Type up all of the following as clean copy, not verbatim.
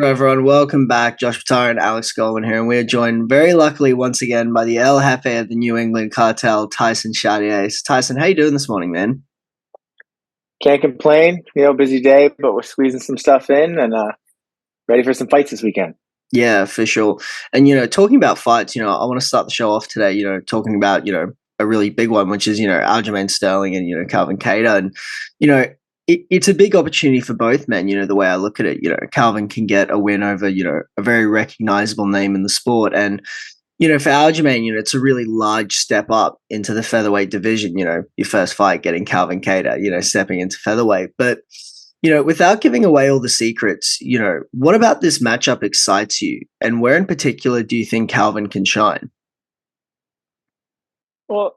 Everyone, welcome back. Josh Kattar and Alex Goldman here, and we are joined very luckily once again by the El Jefe of the New England cartel, Tyson Chartier. Tyson, how you doing this morning, man? Can't complain. Busy day, but we're squeezing some stuff in and ready for some fights this weekend. Yeah, for sure. And talking about fights, I want to start the show off today. Talking about a really big one, which is Aljamain Sterling and Calvin Kattar, and you know it's a big opportunity for both men. The way I look at it, Calvin can get a win over a very recognizable name in the sport, and for Aljamain, it's a really large step up into the featherweight division. Your first fight getting Calvin Kattar, stepping into featherweight. But, without giving away all the secrets, what about this matchup excites you? And where in particular do you think Calvin can shine? Well,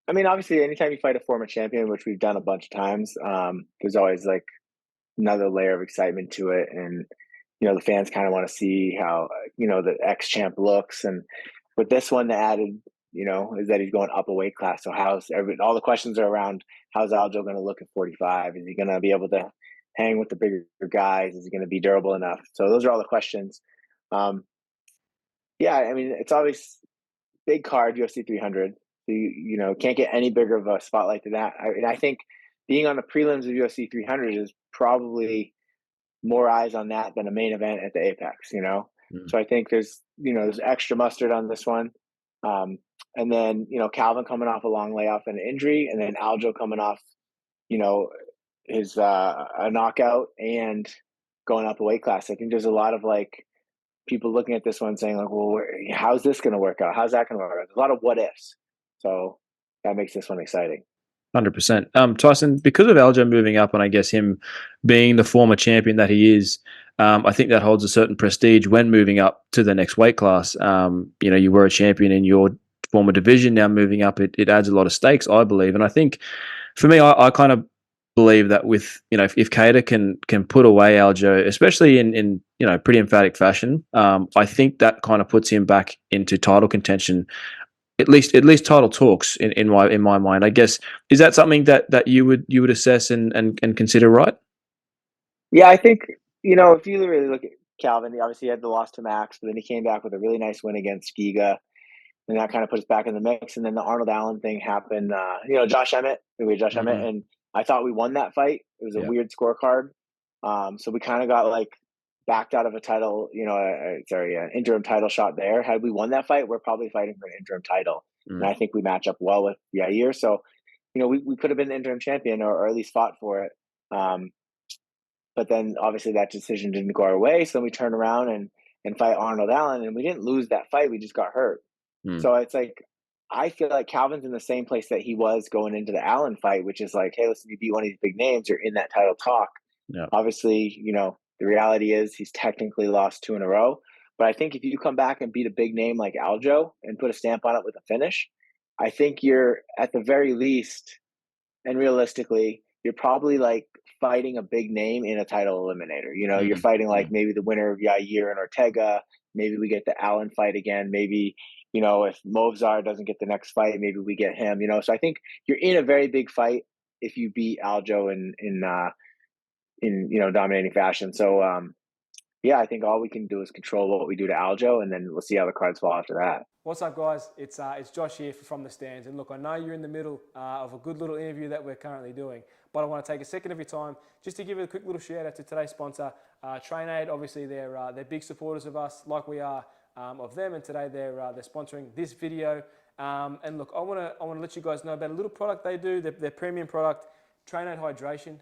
I mean, obviously, anytime you fight a former champion, which we've done a bunch of times, there's always like another layer of excitement to it, and the fans kind of want to see how the ex champ looks. And with this one, the added is that he's going up a weight class. So all the questions are around how's Aljo going to look at 45? Is he going to be able to hang with the bigger guys? Is he going to be durable enough? So those are all the questions. Um, yeah, I mean, it's always big card UFC 300. You can't get any bigger of a spotlight than that. And I think being on the prelims of UFC 300 is probably more eyes on that than a main event at the Apex. Mm. So I think there's extra mustard on this one. And then Calvin coming off a long layoff and an injury, and then Aljo coming off you know his a knockout and going up a weight class. I think there's a lot of like people looking at this one saying like, well, how's this going to work out? How's that going to work out? There's a lot of what ifs. So that makes this one exciting. 100%. Tyson, because of Aljo moving up and I guess him being the former champion that he is, I think that holds a certain prestige when moving up to the next weight class. You were a champion in your former division. Now moving up, it adds a lot of stakes, I believe. And I think for me, I kind of believe that with, if Kattar can put away Aljo, especially in pretty emphatic fashion, I think that kind of puts him back into title contention, at least title talks in my mind. I guess, is that something that you would assess and consider, right? Yeah, I think if you really look at Calvin, he obviously had the loss to Max, but then he came back with a really nice win against Giga, and that kind of puts back in the mix. And then the Arnold Allen thing happened. Josh Emmett, we had Josh Emmett, Mm, and I thought we won that fight. It was a yeah. weird scorecard, so we kind of got like backed out of a title, an interim title shot there. Had we won that fight, we're probably fighting for an interim title, and Mm. I think we match up well with Yair. So, we could have been the interim champion or at least fought for it. Um, but then obviously that decision didn't go our way. So then we turned around and fight Arnold Allen, and we didn't lose that fight. We just got hurt. Mm. So it's like I feel like Calvin's in the same place that he was going into the Allen fight, which is like, hey, listen, you beat one of these big names, you're in that title talk. Yeah. Obviously, the reality is he's technically lost two in a row. But I think if you come back and beat a big name like Aljo and put a stamp on it with a finish, I think you're at the very least, and realistically, you're probably like fighting a big name in a title eliminator. You're Mm. fighting like Mm. maybe the winner of Yair and Ortega. Maybe we get the Allen fight again. Maybe, if Movzar doesn't get the next fight, maybe we get him. So I think you're in a very big fight if you beat Aljo in dominating fashion. So yeah, I think all we can do is control what we do to Aljo, and then we'll see how the cards fall after that. What's up, guys? It's Josh here from the stands. And look, I know you're in the middle of a good little interview that we're currently doing, but I want to take a second of your time just to give a quick little shout out to today's sponsor, TrainAid. Obviously, they're big supporters of us, like we are of them. And today they're sponsoring this video. And look, I want to let you guys know about a little product they do. Their premium product, TrainAid Hydration.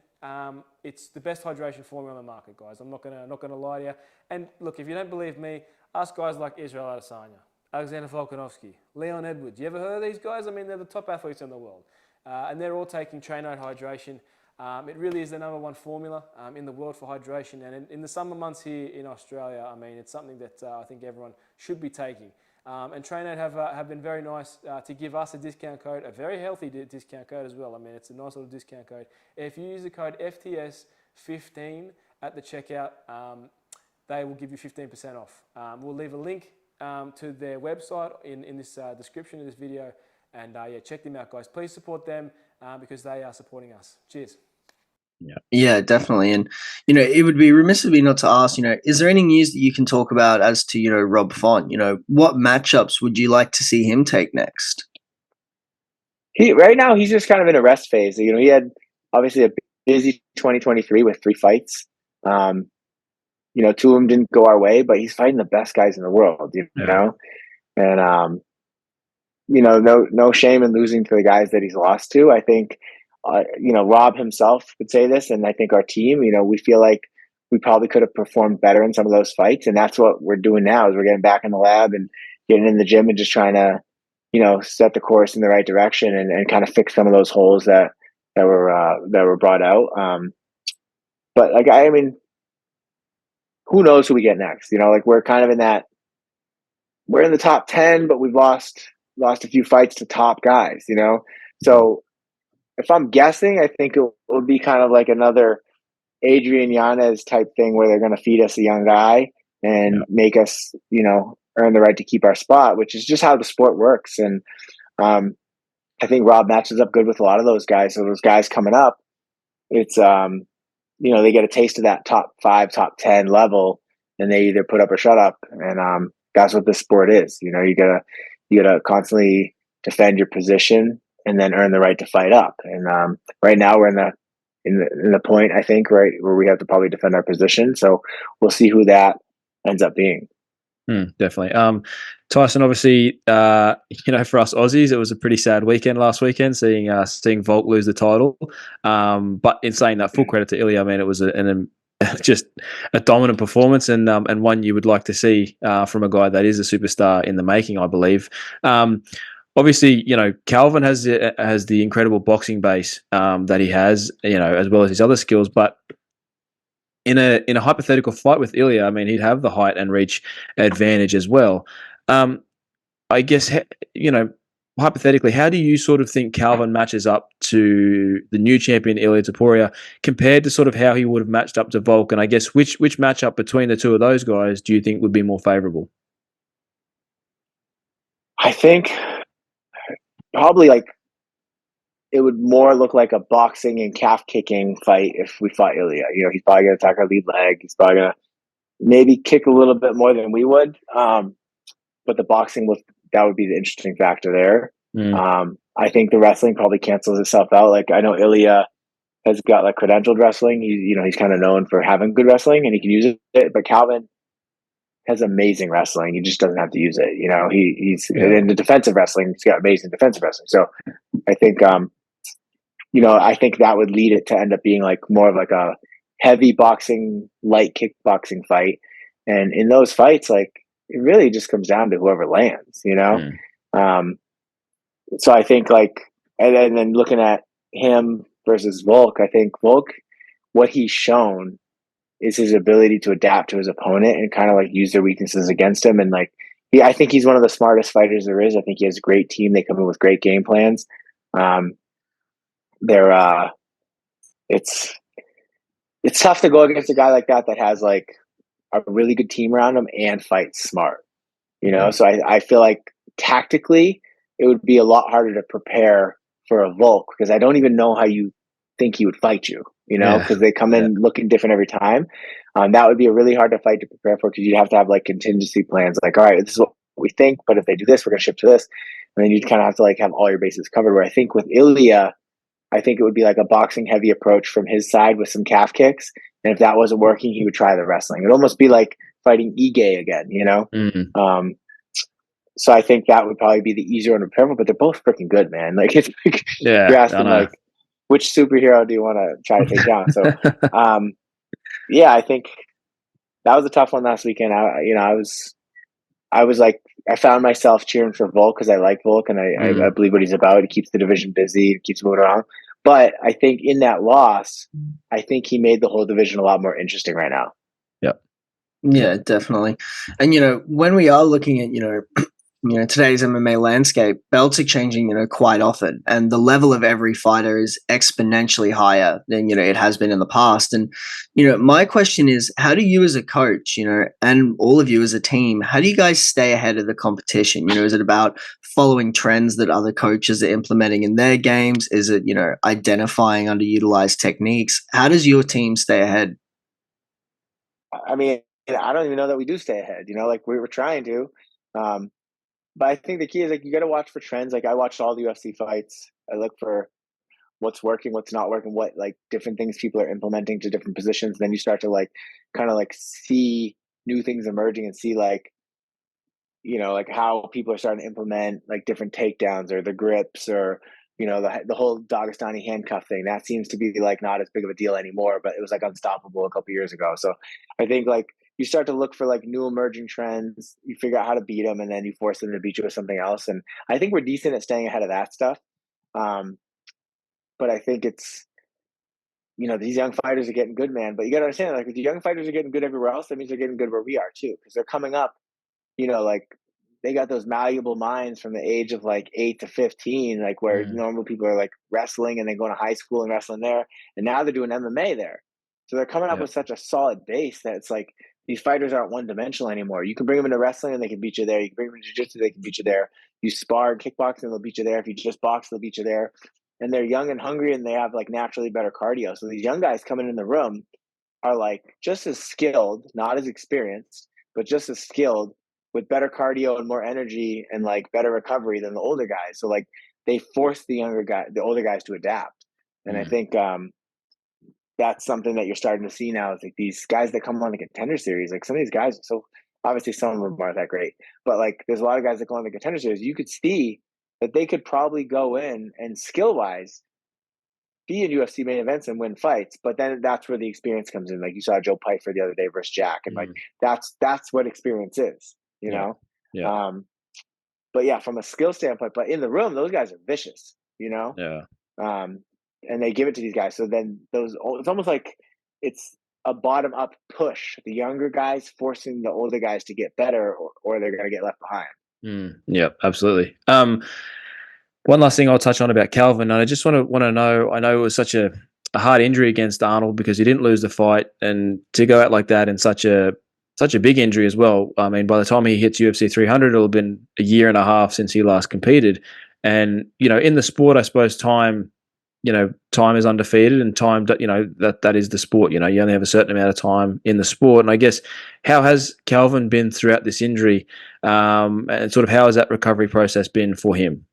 It's the best hydration formula on the market, guys. I'm not gonna lie to you. And look, if you don't believe me, ask guys like Israel Adesanya, Alexander Volkanovski, Leon Edwards. You ever heard of these guys? I mean, they're the top athletes in the world. And they're all taking TrainAid Hydration. It really is the number one formula in the world for hydration. And in the summer months here in Australia, I mean, it's something that I think everyone should be taking. And TrainAid have been very nice to give us a discount code, a very healthy discount code as well. I mean, it's a nice little discount code. If you use the code FTS15 at the checkout, they will give you 15% off. We'll leave a link to their website in this description of this video. And yeah, check them out, guys. Please support them because they are supporting us. Cheers. Yeah, definitely. And, it would be remiss of me not to ask, is there any news that you can talk about as to, Rob Font? What matchups would you like to see him take next? Right now he's just kind of in a rest phase. He had obviously a busy 2023 with 3 fights. 2 of them didn't go our way, but he's fighting the best guys in the world, know? And no shame in losing to the guys that he's lost to. I think Rob himself would say this, and I think our team, we feel like we probably could have performed better in some of those fights, and that's what we're doing now is we're getting back in the lab and getting in the gym and just trying to set the course in the right direction and kind of fix some of those holes that were brought out. But who knows who we get next? We're kind of in that. We're in the top 10, but we've lost a few fights to top guys. So if I'm guessing, I think it would be kind of like another Adrian Yanez type thing where they're going to feed us a young guy and make us, earn the right to keep our spot, which is just how the sport works. And I think Rob matches up good with a lot of those guys. So those guys coming up, it's they get a taste of that top 5, top 10 level, and they either put up or shut up. And that's what this sport is. You gotta constantly defend your position and then earn the right to fight up. And right now we're in the point, I think, right where we have to probably defend our position. So we'll see who that ends up being. Definitely. Tyson, obviously, for us Aussies, it was a pretty sad weekend last weekend, seeing Volk lose the title. But in saying that, full credit to Ilya. I mean, it was just a dominant performance and one you would like to see from a guy that is a superstar in the making, I believe. Obviously, Calvin has the incredible boxing base that he has, as well as his other skills, but in a hypothetical fight with Ilya, I mean, he'd have the height and reach advantage as well. I guess, hypothetically, how do you sort of think Calvin matches up to the new champion Ilya Topuria compared to sort of how he would have matched up to Volk? And I guess which matchup between the two of those guys do you think would be more favorable? I think probably it would more look like a boxing and calf kicking fight if we fought Ilya. He's probably going to attack our lead leg. He's probably going to maybe kick a little bit more than we would. But the boxing that would be the interesting factor there. I think the wrestling probably cancels itself out. I know Ilya has got credentialed wrestling. He's kind of known for having good wrestling and he can use it. But Calvin has amazing wrestling. He just doesn't have to use it. He's in the defensive wrestling. He's got amazing defensive wrestling. So I think, I think that would lead it to end up being more of a heavy boxing, light kickboxing fight. And in those fights, it really just comes down to whoever lands, So I think and then looking at him versus Volk, I think Volk, what he's shown is his ability to adapt to his opponent and kind of use their weaknesses against him. And I think he's one of the smartest fighters there is. I think he has a great team. They come in with great game plans. It's tough to go against a guy like that has a really good team around him and fights smart, So I feel tactically it would be a lot harder to prepare for a Volk because I don't even know how you think he would fight you, because they come in looking different every time. That would be a really hard to fight to prepare for because you'd have to have contingency plans. All right, this is what we think, but if they do this, we're going to shift to this. And then you'd kind of have to have all your bases covered. Where I think with Ilya, I think it would be a boxing heavy approach from his side with some calf kicks. And if that wasn't working, he would try the wrestling. It'd almost be like fighting Ige again, Mm-hmm. So I think that would probably be the easier one to prepare for, but they're both freaking good, man. It's you're asking which superhero do you want to try to take down? So, I think that was a tough one last weekend. I found myself cheering for Volk because I like Volk and I believe what he's about. He keeps the division busy, he keeps moving around. But I think in that loss, I think he made the whole division a lot more interesting right now. Yep. Yeah, definitely. And when we are looking at Today's MMA landscape, belts are changing, quite often, and the level of every fighter is exponentially higher than, it has been in the past. And, my question is, how do you as a coach, and all of you as a team, how do you guys stay ahead of the competition? Is it about following trends that other coaches are implementing in their games? Is it, identifying underutilized techniques? How does your team stay ahead? I mean, I don't even know that we do stay ahead, like we were trying to. Um, but I think the key is like you got to watch for trends. Like I watched all the UFC fights. I look for what's working, what's not working, what like different things people are implementing to different positions. Then you start to like kind of like see new things emerging and see like like how people are starting to implement like different takedowns or the grips or the whole Dagestani handcuff thing. That seems to be like not as big of a deal anymore, but it was like unstoppable a couple years ago. So I think like you start to look for like new emerging trends, you figure out how to beat them, and then you force them to beat you with something else. And I think we're decent at staying ahead of that stuff. Um, but I think it's these young fighters are getting good, man. But you got to understand, like if the young fighters are getting good everywhere else, that means they're getting good where we are too, because they're coming up like they got those malleable minds from the age of like 8 to 15, like where normal people are like wrestling and then going to high school and wrestling there. And now they're doing MMA there. So they're coming up Yeah. with such a solid base that it's like these fighters aren't one dimensional anymore. You can bring them into wrestling and they can beat you there. You can bring them into jiu-jitsu, they can beat you there. You spar and kickboxing, they'll beat you there. If you just box, they'll beat you there. And they're young and hungry and they have like naturally better cardio. So these young guys coming in the room are like just as skilled, not as experienced, but just as skilled with better cardio and more energy and like better recovery than the older guys. So like they force the older guys to adapt. And I think that's something that you're starting to see now is like these guys that come on the Contender Series, like some of these guys, so obviously some of them aren't that great, but like there's a lot of guys that go on the Contender Series. You could see that they could probably go in and skill wise be in UFC main events and win fights, but then that's where the experience comes in. Like you saw Joe Pyfer the other day versus Jack, and like that's what experience is, Yeah. But yeah, from a skill standpoint, but in the room, those guys are vicious, Yeah. and they give it to these guys. So then it's almost like it's a bottom up push. The younger guys forcing the older guys to get better, or they're going to get left behind. Yeah, absolutely. One last thing I'll touch on about Calvin, and I just want to know. I know it was such a hard injury against Arnold because he didn't lose the fight, and to go out like that in such a big injury as well. I mean, by the time he hits UFC 300, it'll have been a year and a half since he last competed. And in the sport, I suppose time is undefeated, and time that is the sport. You only have a certain amount of time in the sport. And I guess how has Calvin been throughout this injury, and sort of how has that recovery process been for him?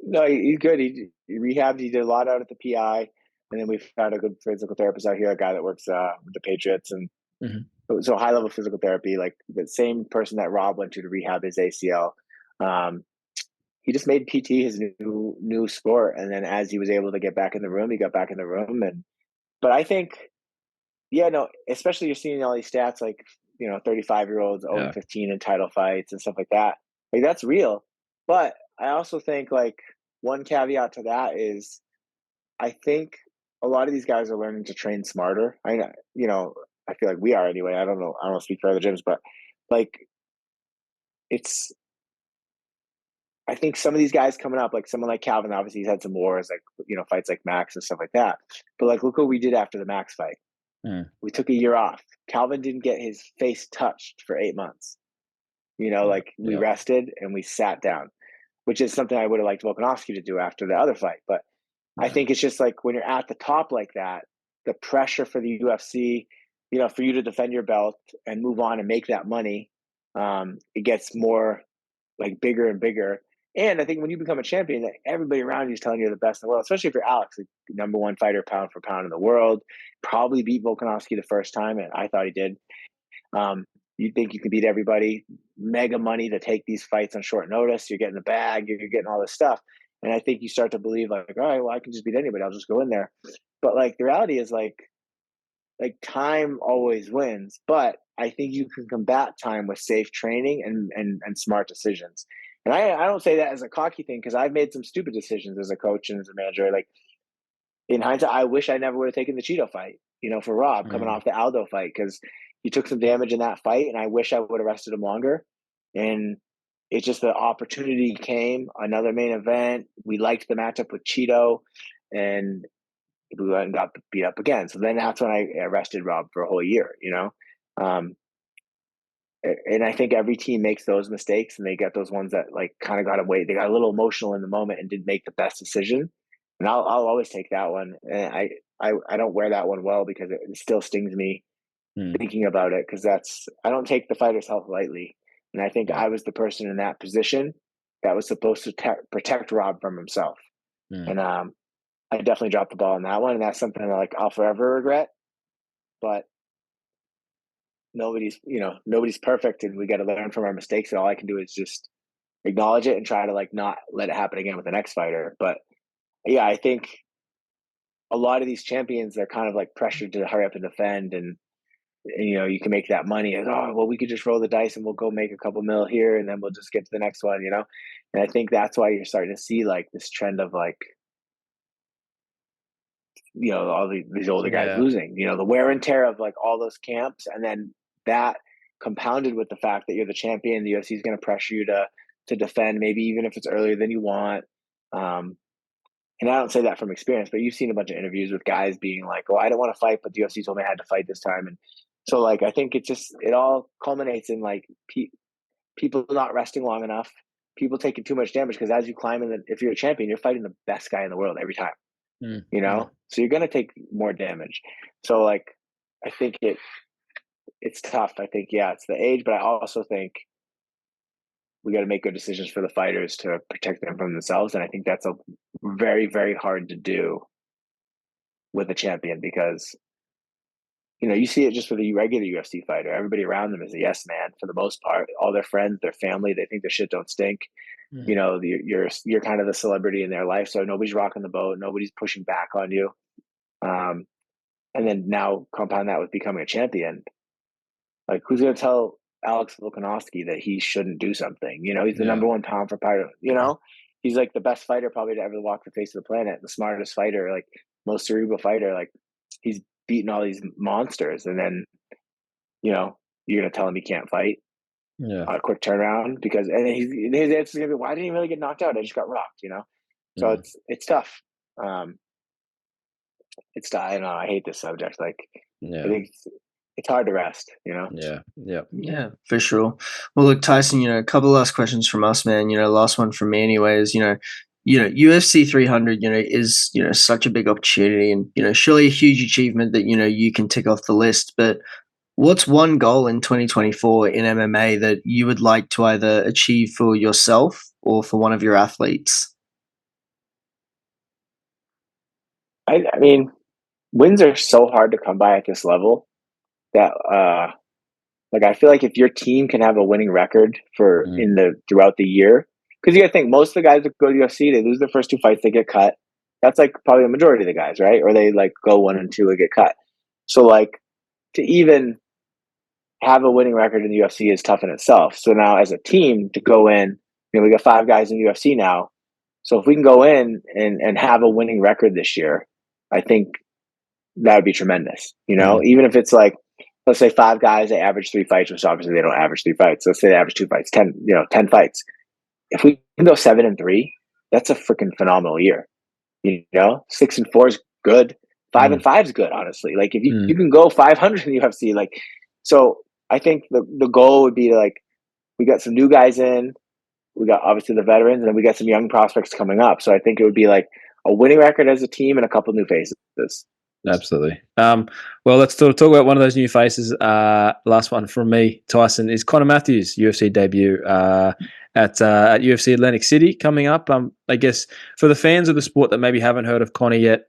No, he's good. He rehabbed. He did a lot out at the PI, and then we've found a good physical therapist out here, a guy that works with the Patriots, and so high level physical therapy. Like the same person that Rob went to rehab his ACL. He just made PT his new sport, and then as he was able to get back in the room, he got back in the room. But I think, especially you're seeing all these stats like 35-year-olds 0-15 in title fights and stuff like that. Like that's real, but I also think like one caveat to that is I think a lot of these guys are learning to train smarter. I feel like we are anyway. I don't know. I don't speak for other gyms, but like it's. I think some of these guys coming up, like someone like Calvin, obviously he's had some wars, like fights like Max and stuff like that. But like, look what we did after the Max fight. We took a year off. Calvin didn't get his face touched for 8 months. Like we rested and we sat down, which is something I would have liked Volkanovski to do after the other fight. But I think it's just like when you're at the top like that, the pressure for the UFC, for you to defend your belt and move on and make that money, it gets more like bigger and bigger. And I think when you become a champion, that everybody around you is telling you you're the best in the world, especially if you're Alex, the number one fighter pound for pound in the world, probably beat Volkanovski the first time, and I thought he did. You think you can beat everybody, mega money to take these fights on short notice. You're getting the bag, you're getting all this stuff. And I think you start to believe like, all right, well, I can just beat anybody. I'll just go in there. But like the reality is like time always wins. But I think you can combat time with safe training and smart decisions. And I don't say that as a cocky thing because I've made some stupid decisions as a coach and as a manager. Like in hindsight, I wish I never would have taken the Cheeto fight, for Rob coming off the Aldo fight because he took some damage in that fight, and I wish I would have rested him longer. And it's just the opportunity came, another main event. We liked the matchup with Cheeto, and we went and got beat up again. So then that's when I arrested Rob for a whole year, and I think every team makes those mistakes, and they get those ones that like kind of got away. They got a little emotional in the moment and didn't make the best decision. And I'll always take that one. And I don't wear that one well because it still stings me thinking about it, because I don't take the fighter's health lightly. And I think I was the person in that position that was supposed to protect Rob from himself. And I definitely dropped the ball on that one, and that's something that like I'll forever regret. But nobody's perfect, and we got to learn from our mistakes. And all I can do is just acknowledge it and try to like not let it happen again with the next fighter. But yeah, I think a lot of these champions are kind of like pressured to hurry up and defend, and you can make that money as, oh, well, we could just roll the dice and we'll go make a couple mil here, and then we'll just get to the next one, And I think that's why you're starting to see like this trend of like, all these older guys losing, the wear and tear of like all those camps. And then that compounded with the fact that you're the champion, the UFC is going to pressure you to defend, maybe even if it's earlier than you want. And I don't say that from experience, but you've seen a bunch of interviews with guys being like, oh, I don't want to fight, but the UFC told me I had to fight this time. And so like, I think it all culminates in like people not resting long enough, people taking too much damage, because as you climb if you're a champion, you're fighting the best guy in the world every time. So you're going to take more damage. So like, I think it's tough. I think, it's the age, but I also think we got to make good decisions for the fighters to protect them from themselves. And I think that's a very, very hard to do with a champion, because, you see it just for the regular UFC fighter. Everybody around them is a yes man for the most part. All their friends, their family, they think their shit don't stink. You're kind of the celebrity in their life, so nobody's rocking the boat, nobody's pushing back on you. And then now compound that with becoming a champion. Like, who's going to tell Alex Volkanovski that he shouldn't do something? He's the number one pound for fighter. He's like the best fighter probably to ever walk the face of the planet, the smartest fighter, like most cerebral fighter. Like, he's beaten all these monsters, and then you're going to tell him he can't fight. A quick turnaround, because his answer is gonna be, why didn't he really get knocked out? I just got rocked, So it's tough. It's tough. I hate this subject. Like, I think it's hard to rest. Yeah, for sure. Well, look, Tyson, a couple last questions from us, man. Last one from me, anyways. UFC 300, is such a big opportunity, and surely a huge achievement that you can tick off the list, but what's one goal in 2024 in MMA that you would like to either achieve for yourself or for one of your athletes? I mean, wins are so hard to come by at this level that, like, I feel like if your team can have a winning record throughout the year, because you got to think, most of the guys that go to UFC, they lose their first two fights, they get cut. That's like probably the majority of the guys, right? Or they like go 1 and 2 and get cut. So like, to even have a winning record in the UFC is tough in itself. So now as a team to go in, we got 5 guys in the UFC now. So if we can go in and have a winning record this year, I think that would be tremendous. Even if it's like, let's say 5 guys, they average 3 fights, which obviously they don't average 3 fights. Let's say they average 2 fights, 10 fights. If we can go 7-3, that's a freaking phenomenal year. 6-4 is good. 5-5 is good, honestly. Like, if you can go 500 in the UFC, like, so I think the goal would be like, we got some new guys in, we got obviously the veterans, and then we got some young prospects coming up. So I think it would be like a winning record as a team and a couple new faces. Absolutely. Well, let's talk about one of those new faces. Last one from me, Tyson, is Conor Matthews' UFC debut at UFC Atlantic City coming up. I guess for the fans of the sport that maybe haven't heard of Conor yet,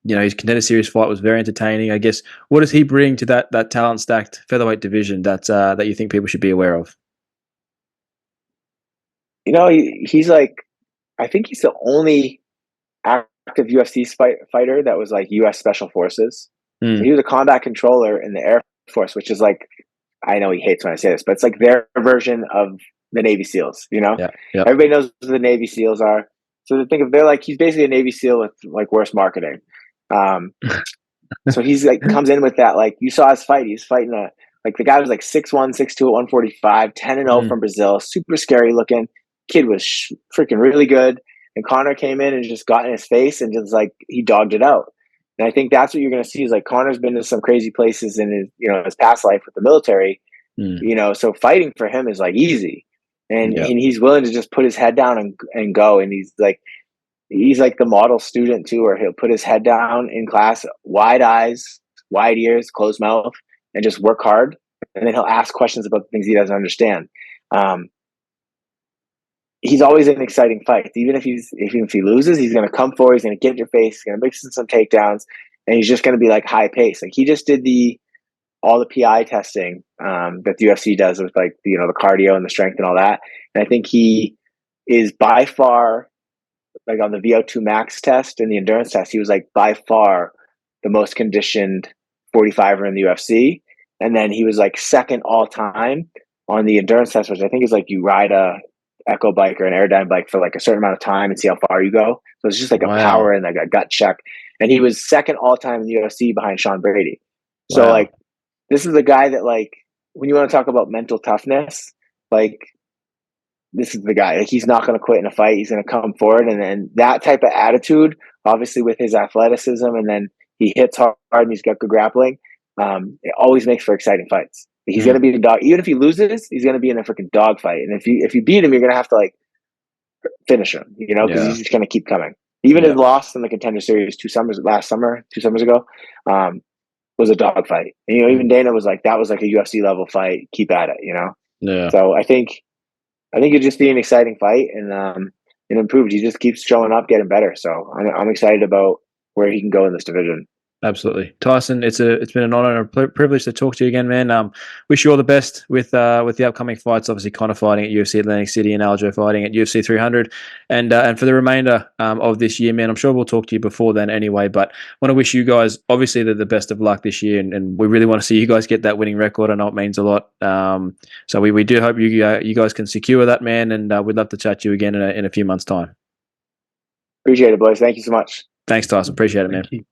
his Contender Series fight was very entertaining. I guess, what does he bring to that talent-stacked featherweight division that you think people should be aware of? He's like, I think he's the only active UFC fighter that was like U.S. Special Forces. So he was a combat controller in the Air Force, which is like, I know he hates when I say this, but it's like their version of the Navy SEALs. Everybody knows who the Navy SEAls are. So to think of, they're like, he's basically a Navy SEAL with like worse marketing. So he's like, comes in with that, like, you saw his fight. He's fighting Like the guy was like 6'1", 6'2" at 145, 10-0 from Brazil, super scary looking. Kid was freaking really good. And Conor came in and just got in his face and just like he dogged it out. And I think that's what you're going to see is like Conor's been to some crazy places in his past life with the military. So fighting for him is like easy, and he's willing to just put his head down and go. And he's like the model student too, where he'll put his head down in class, wide eyes, wide ears, closed mouth, and just work hard. And then he'll ask questions about the things he doesn't understand. He's always in exciting fights. Even if he loses, he's going to come forward. He's going to get in your face. He's going to mix in some takedowns, and he's just going to be like high pace. Like he just did all the PI testing that the UFC does with like the cardio and the strength and all that. And I think he is by far, like on the VO2 max test and the endurance test, he was like by far the most conditioned 45er in the UFC. And then he was like second all time on the endurance test, which I think is like you ride a echo bike or an airdyne bike for like a certain amount of time and see how far you go. So it's just like a power and like a gut check. And he was second all time in the UFC behind Sean Brady. So like, this is the guy that, like, when you want to talk about mental toughness, like, this is the guy. Like, he's not going to quit in a fight. He's going to come forward. And then that type of attitude, obviously with his athleticism, and then he hits hard and he's got good grappling, it always makes for exciting fights. He's going to be the dog. Even if he loses, he's going to be in a freaking dog fight. And if you beat him, you're going to have to, like, finish him, because he's just going to keep coming. Even his loss in the Contender Series 2 summers ago, was a dog fight. And even Dana was like, that was like a UFC level fight. Keep at it, Yeah. So I think it'll just be an exciting fight, and improved. He just keeps showing up, getting better. So I'm excited about where he can go in this division. Absolutely, Tyson. It's been an honor and a privilege to talk to you again, man. Wish you all the best with the upcoming fights. Obviously, Conor fighting at UFC Atlantic City and Aljo fighting at UFC 300, and for the remainder of this year, man. I'm sure we'll talk to you before then anyway. But want to wish you guys obviously the best of luck this year, and we really want to see you guys get that winning record. I know it means a lot. So we do hope you guys can secure that, man, and we'd love to chat to you again in a few months' time. Appreciate it, boys. Thank you so much. Thanks, Tyson. Appreciate it, man. Thank you.